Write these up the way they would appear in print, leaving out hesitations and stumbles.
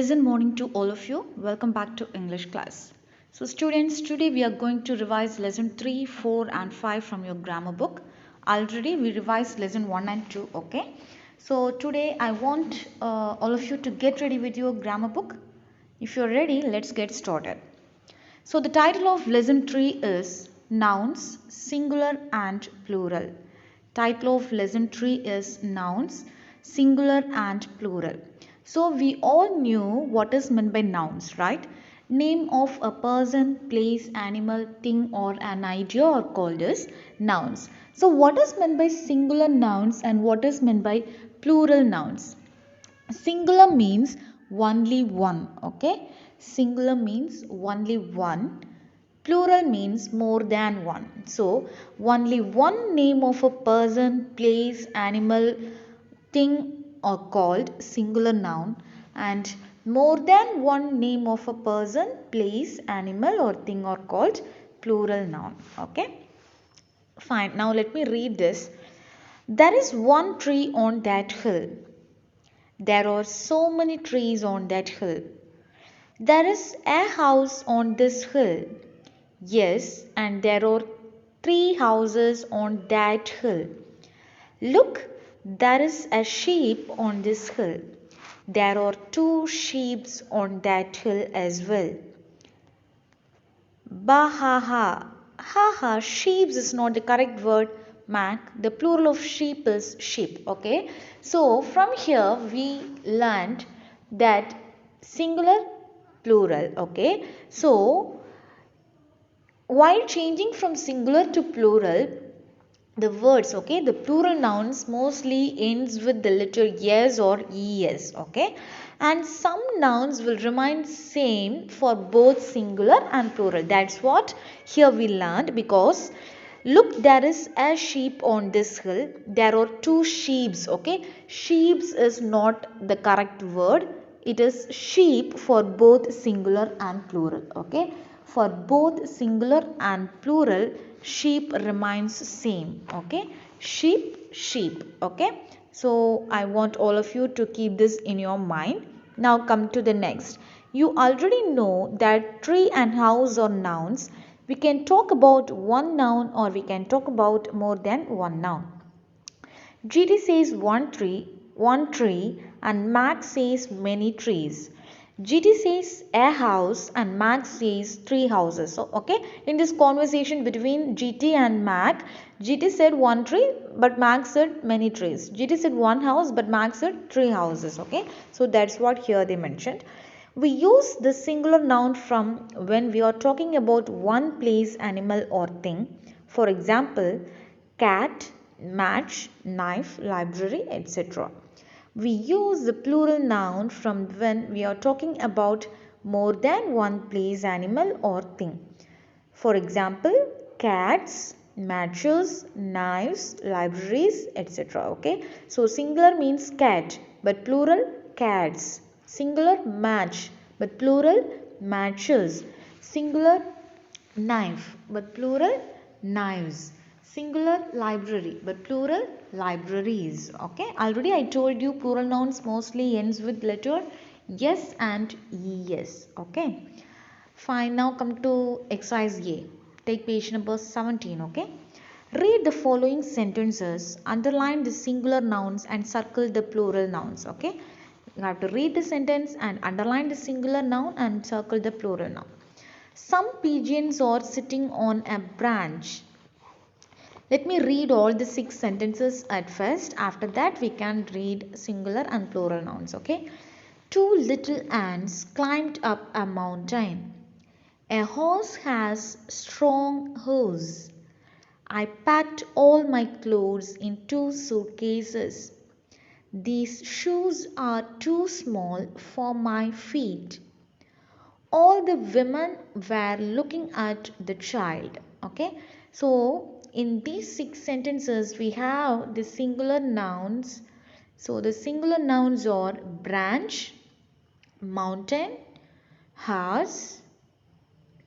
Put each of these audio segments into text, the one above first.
Pleasant morning to all of you. Welcome back to English class. So students, today we are going to revise lesson 3, 4 and 5 from your grammar book. Already we revised lesson 1 and 2, okay? So today I want all of you to get ready with your grammar book. If you're ready, let's get started. So the title of lesson 3 is Nouns, Singular and Plural. Title of lesson 3 is Nouns, Singular and Plural. So we all knew what is meant by nouns, right? Name of a person, place, animal, thing or an idea are called as nouns. So what is meant by singular nouns and what is meant by plural nouns? Singular means only one, okay? Singular means only one. Plural means more than one. So only one name of a person, place, animal, thing are called singular noun, and more than one name of a person, place, animal or thing are called plural noun. Okay, fine. Now let me read this. There is one tree on that hill. There are so many trees on that hill. There is a house on this hill. Yes, and there are 3 houses on that hill. Look, there is a sheep on this hill. There are 2 sheep on that hill as well. Bahaha. Haha, sheep is not the correct word, Mac. The plural of sheep is sheep. Okay. So from here we learned that singular, plural. Okay. So while changing from singular to plural, the words, okay, the plural nouns mostly ends with the letter yes or es, okay, and some nouns will remain same for both singular and plural. That's what here we learned. Because look, there is a sheep on this hill. There are 2 sheep, okay. Sheeps is not the correct word. It is sheep for both singular and plural, okay. For both singular and plural, sheep remains same, okay. Sheep, sheep, okay. So I want all of you to keep this in your mind. Now come to the next. You already know that tree and house are nouns. We can talk about one noun or we can talk about more than one noun. GT says one tree, and Max says many trees. GT says a house and Max says 3 houses. So, okay, in this conversation between GT and Mac, GT said one tree but Max said many trees. GT said one house but Max said 3 houses. Okay, so that's what here they mentioned. We use the singular noun from when we are talking about one place, animal or thing. For example, cat, match, knife, library, etc. We use the plural noun from when we are talking about more than one place, animal or thing. For example, cats, matches, knives, libraries, etc. Okay. So singular means cat but plural cats. Singular match but plural matches. Singular knife but plural knives. Singular library but plural libraries. Okay, already I told you plural nouns mostly ends with letter yes and es. Okay, fine. Now come to exercise A. Take page number 17. Okay, read the following sentences, underline the singular nouns and circle the plural nouns. Okay, you have to read the sentence and underline the singular noun and circle the plural noun. Some pigeons are sitting on a branch. Let me read all the 6 sentences at first. After that, we can read singular and plural nouns. Okay. 2 little ants climbed up a mountain. A horse has strong hooves. I packed all my clothes in 2 suitcases. These shoes are too small for my feet. All the women were looking at the child. Okay, so in these 6 sentences we have the singular nouns. So the singular nouns are branch, mountain, horse,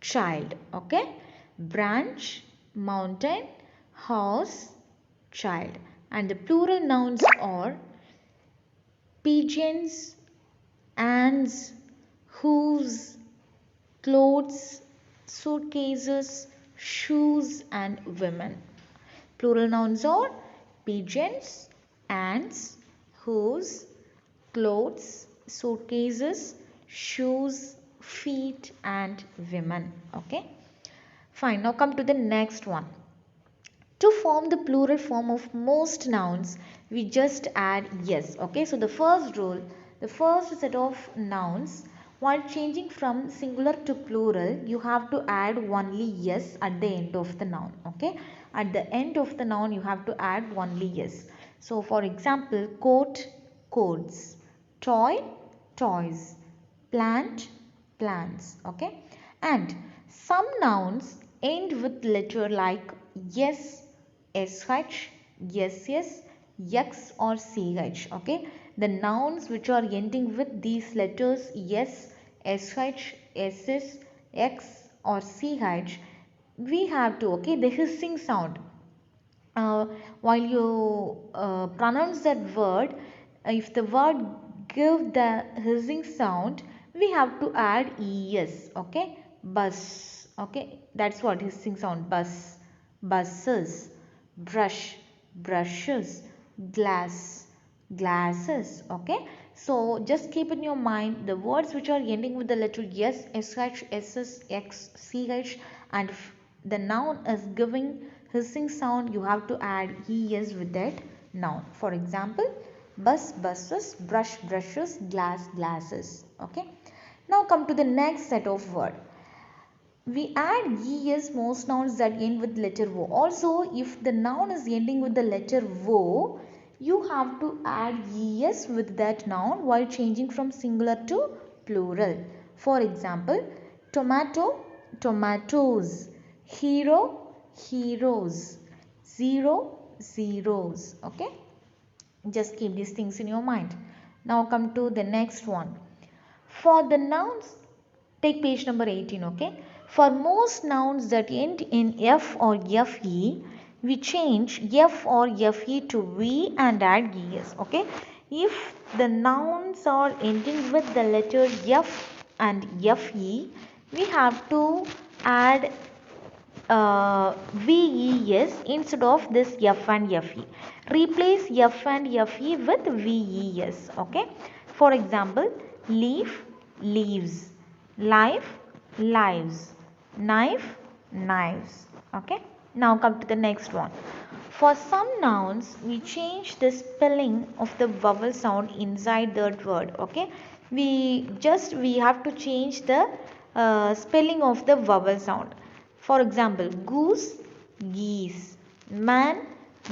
child. Okay, branch, mountain, horse, child. And the plural nouns are pigeons, ants, whose, clothes, suitcases, shoes and women. Plural nouns are pigeons, ants, whose, clothes, suitcases, shoes, feet and women. Okay. Fine. Now come to the next one. To form the plural form of most nouns, we just add yes. Okay. So the first rule, the first set of nouns, while changing from singular to plural, you have to add only yes at the end of the noun. Okay. At the end of the noun, you have to add only yes. So for example, coat, coats, toy, toys, plant, plants. Okay. And some nouns end with letter like yes, sh, ss, x or ch. Okay. The nouns which are ending with these letters yes, sh, ss, x or ch, we have to, okay, the hissing sound. uh, while you pronounce that word, if the word give the hissing sound, we have to add es. Okay, bus. Okay, that's what hissing sound. Bus, buses, brush, brushes, glass, glasses. Okay, so just keep in your mind the words which are ending with the letter yes, sh, ss, x, ch, and the noun is giving hissing sound, you have to add es with that noun. For example, bus, buses, brush, brushes, glass, glasses. Okay. Now come to the next set of word. We add es most nouns that end with letter o. Also, if the noun is ending with the letter o, you have to add es with that noun while changing from singular to plural. For example, tomato, tomatoes, hero, heroes, zero, zeros. Okay, just keep these things in your mind. Now come to the next one. For the nouns, take page number 18. Okay, for most nouns that end in f or fe, we change f or fe to v and add es. Okay, if the nouns are ending with the letter f and fe, we have to add VES instead of this F and FE. Replace F and FE with VES. Okay. For example, leaf, leaves, life, lives, knife, knives. Okay. Now come to the next one. For some nouns, we change the spelling of the vowel sound inside that word. Okay. We have to change the spelling of the vowel sound. For example, goose, geese, man,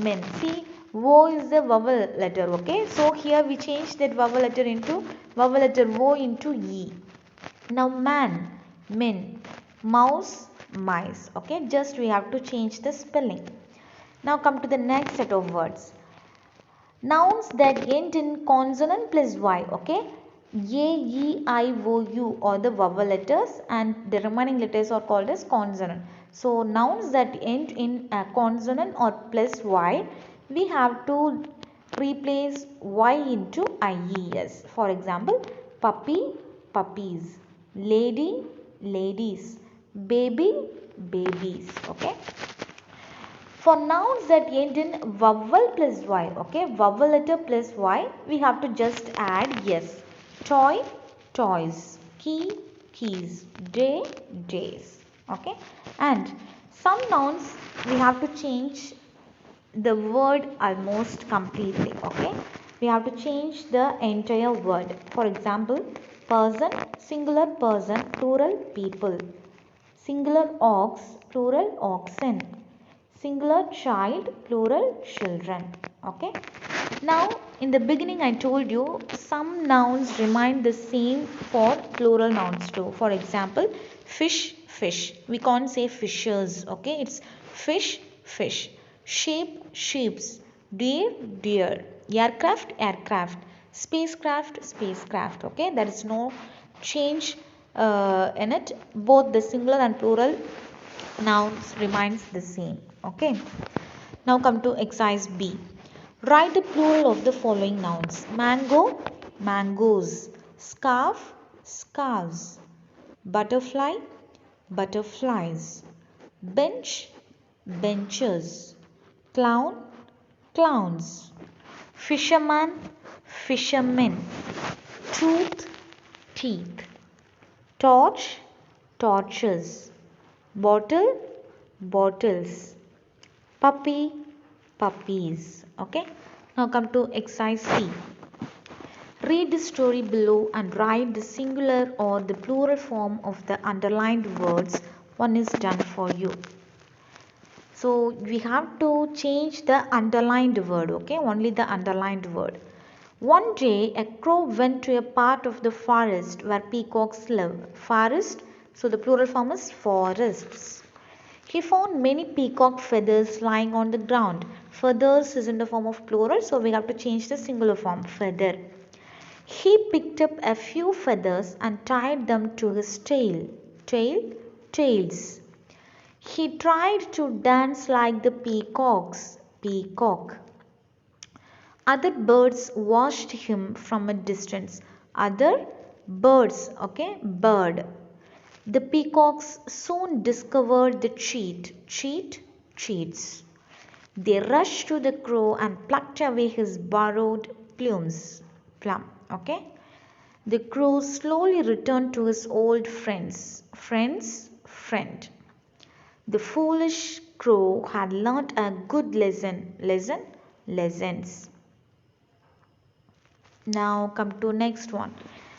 men. See, O is the vowel letter, okay? So here we change that vowel letter into vowel letter O into E. Now man, men, mouse, mice, okay? Just we have to change the spelling. Now come to the next set of words. Nouns that end in consonant plus y, okay? A, E, I, O, U are the vowel letters and the remaining letters are called as consonant. So nouns that end in a consonant or plus y, we have to replace y into IES. For example, puppy, puppies, lady, ladies, baby, babies. Okay. For nouns that end in vowel plus y, okay, vowel letter plus y, we have to just add yes. Toy, toys, key, keys, day, days. Okay. And some nouns we have to change the word almost completely. Okay. We have to change the entire word. For example, person, singular person, plural people. Singular ox, plural oxen. Singular child, plural children. Okay. Now in the beginning I told you some nouns remain the same for plural nouns too. For example, fish, fish. We can't say fishers. Okay. It's fish, fish. Sheep, sheeps. Deer, deer. Aircraft, aircraft. Spacecraft, spacecraft. Okay. There is no change in it. Both the singular and plural nouns remains the same. Okay. Now come to exercise B. Write the plural of the following nouns. Mango, mangoes. Scarf, scarves. Butterfly, butterflies. Bench, benches. Clown, clowns. Fisherman, fishermen. Tooth, teeth. Torch, torches. Bottle, bottles. Puppy, puppies. Okay. Now come to exercise C. Read the story below and write the singular or the plural form of the underlined words. One is done for you. So we have to change the underlined word, okay? Only the underlined word. One day a crow went to a part of the forest where peacocks live. Forest, so the plural form is forests. He found many peacock feathers lying on the ground. Feathers is in the form of plural, so we have to change the singular form, feather. He picked up a few feathers and tied them to his tail. Tail, tails. He tried to dance like the peacocks. Peacock. Other birds watched him from a distance. Other birds, okay, bird. The peacocks soon discovered the cheat. Cheat, cheats. They rushed to the crow and plucked away his borrowed plumes. Plum, okay. The crow slowly returned to his old friends. Friends, friend. The foolish crow had learnt a good lesson. Lesson, lessons. Now come to next one.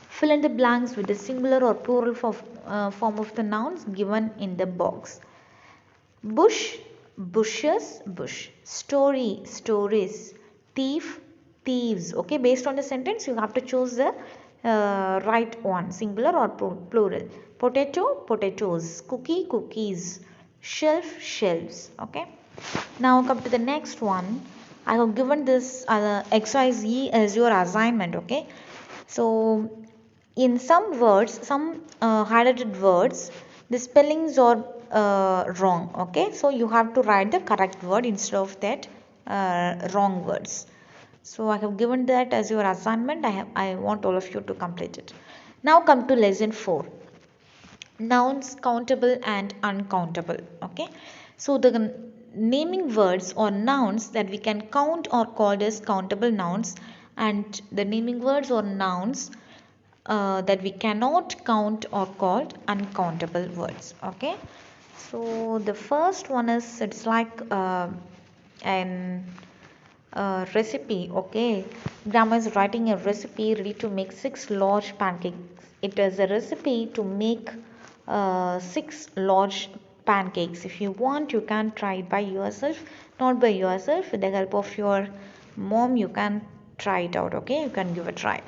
Fill in the blanks with the singular or plural form of the nouns given in the box. Bush, bushes, bush. Story, stories. Thief, thieves. Okay, based on the sentence, you have to choose the right one, singular or plural. Potato, potatoes. Cookie, cookies. Shelf, shelves. Okay. Now come to the next one. I have given this exercise E as your assignment. Okay. So in some words, some highlighted words, the spellings are wrong. Okay. So you have to write the correct word instead of that wrong words. So I have given that as your assignment. I want all of you to complete it. Now come to lesson 4. Nouns countable and uncountable. Okay. So the naming words or nouns that we can count are called as countable nouns, and the naming words or nouns that we cannot count are called uncountable words. Okay. So the first one is, it's like an recipe. Okay, grandma is writing a recipe ready to make 6 large pancakes. It is a recipe to make 6 large pancakes. If you want, you can try it by yourself. Not by yourself, with the help of your mom you can try it out. Okay, you can give a try.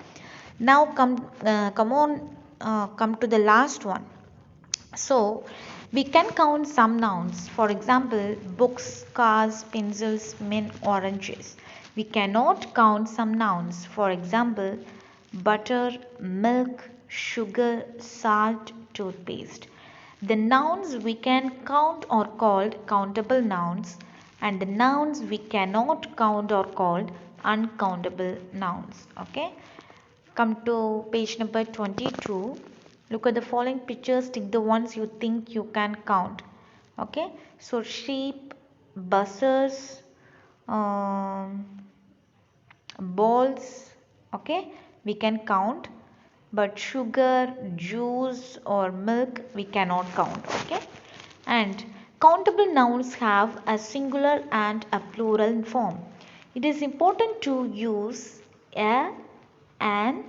Now come to the last one. So we can count some nouns. For example, books, cars, pencils, men, oranges. We cannot count some nouns. For example, butter, milk, sugar, salt, toothpaste. The nouns we can count are called countable nouns, and the nouns we cannot count are called uncountable nouns. Okay. Come to page number 22. Look at the following pictures. Tick the ones you think you can count. Okay. So sheep, buses, balls. Okay. We can count. But sugar, juice or milk we cannot count. Okay. And countable nouns have a singular and a plural form. It is important to use a, an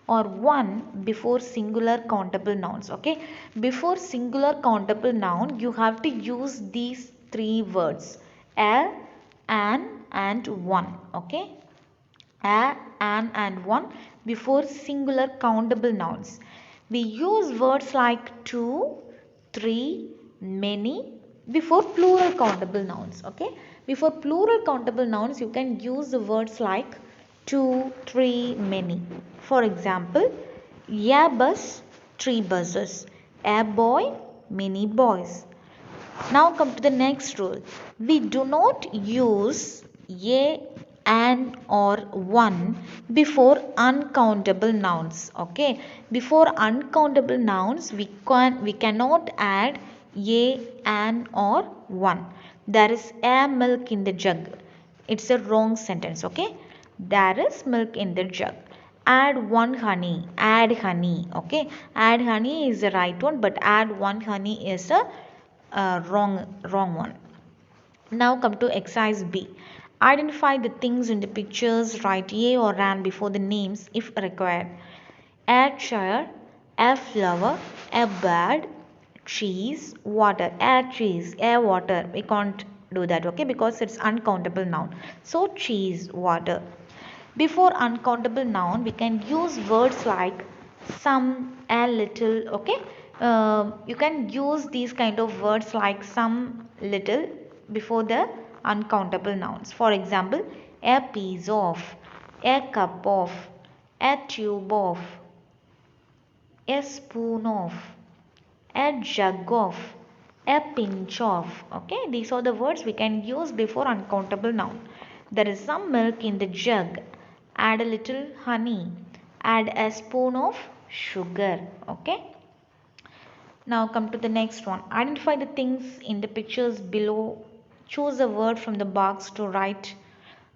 or one before singular countable nouns. Okay, before singular countable noun you have to use these 3 words: a, an and one. Okay, a, an and one before singular countable nouns. We use words like two, three, many before plural countable nouns. Okay, before plural countable nouns you can use the words like two, three, many. For example, a bus, 3 buses. A boy, many boys. Now come to the next rule. We do not use a an or one before uncountable nouns. Okay, before uncountable nouns we cannot add a, an or one. There is a milk in the jug. It's a wrong sentence. Okay, there is milk in the jug. Add one honey, add honey. Okay, add honey is the right one, but add one honey is a wrong one. Now come to exercise B. Identify the things in the pictures, write A or an before the names if required. A chair, a flower, a bird, cheese, water. A cheese, a water. We can't do that, okay, because it's uncountable noun. So cheese, water. Before uncountable noun, we can use words like some, a little, okay. You can use these kind of words like some, little before the uncountable nouns. For example, a piece of, a cup of, a tube of, a spoon of, a jug of, a pinch of. Okay, these are the words we can use before uncountable noun. There is some milk in the jug. Add a little honey. Add a spoon of sugar. Okay. Now come to the next one. Identify the things in the pictures below. Choose a word from the box to write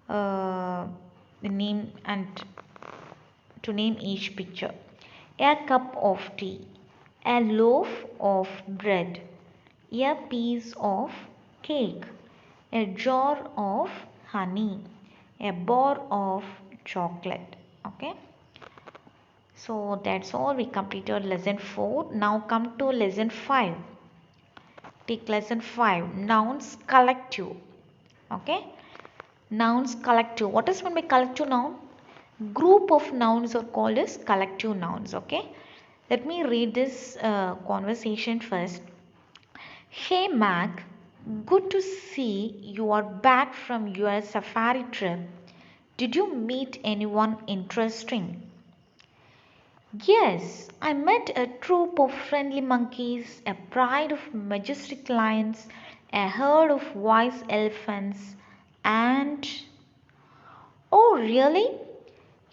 the name and to name each picture. A cup of tea, a loaf of bread, a piece of cake, a jar of honey, a bar of chocolate. Okay. So that's all. We completed lesson 4. Now come to lesson 5. Take lesson 5. Nouns collective. Okay. Nouns collective. What is meant by collective noun? Group of nouns are called as collective nouns. Okay. Let me read this conversation first. Hey Mac, good to see you are back from your safari trip. Did you meet anyone interesting? Yes, I met a troop of friendly monkeys, a pride of majestic lions, a herd of wise elephants, and. Oh, really?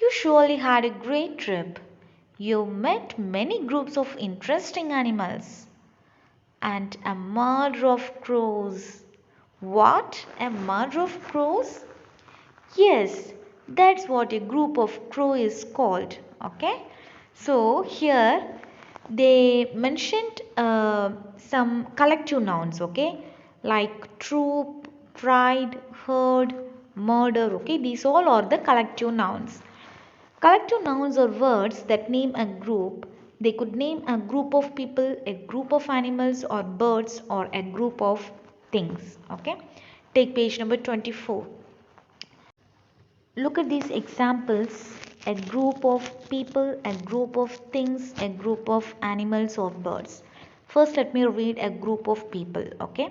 You surely had a great trip. You met many groups of interesting animals. And a murder of crows. What? A murder of crows? Yes, that's what a group of crow is called. Okay. So here they mentioned some collective nouns. Okay, like troop, pride, herd, murder. Okay, these all are the collective nouns. Collective nouns are words that name a group. They could name a group of people, a group of animals or birds, or a group of things. Okay, take page number 24. Look at these examples. A group of people, a group of things, a group of animals or birds. First, let me read a group of people. Okay.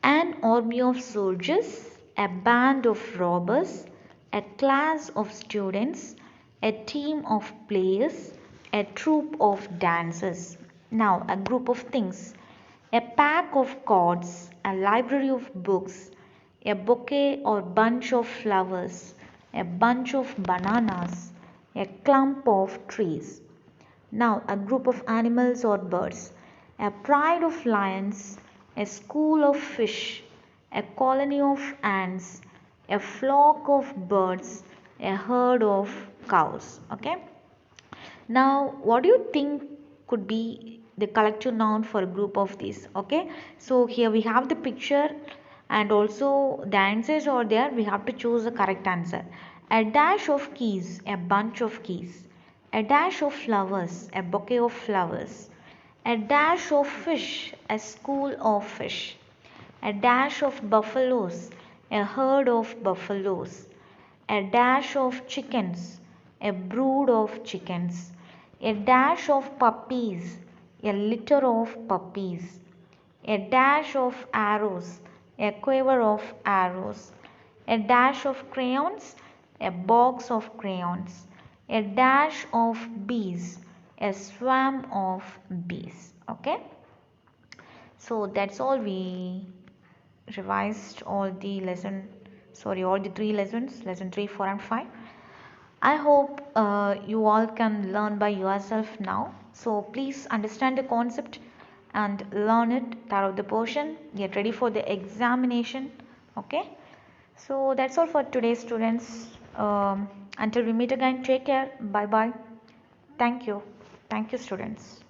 An army of soldiers, a band of robbers, a class of students, a team of players, a troop of dancers. Now, a group of things. A pack of cards, a library of books, a bouquet or bunch of flowers, a bunch of bananas, a clump of trees. Now, a group of animals or birds. A pride of lions, a school of fish, a colony of ants, a flock of birds, a herd of cows. Okay. Now, what do you think could be the collective noun for a group of these? Okay. So, here we have the picture and also the answers are there. We have to choose the correct answer. A dash of keys, a bunch of keys. A dash of flowers, a bouquet of flowers. A dash of fish, a school of fish. A dash of buffaloes, a herd of buffaloes. A dash of chickens, a brood of chickens. A dash of puppies, a litter of puppies. A dash of arrows, a quiver of arrows. A dash of crayons, a box of crayons. A dash of bees, a swarm of bees. Okay. So that's all. We revised all the lesson sorry, all the three lessons, lesson 3, 4 and 5. I hope you all can learn by yourself now. So please understand the concept and learn it, thorough the portion, get ready for the examination. Okay. So that's all for today, students. Until we meet again, take care. Bye bye. Thank you. Thank you, students.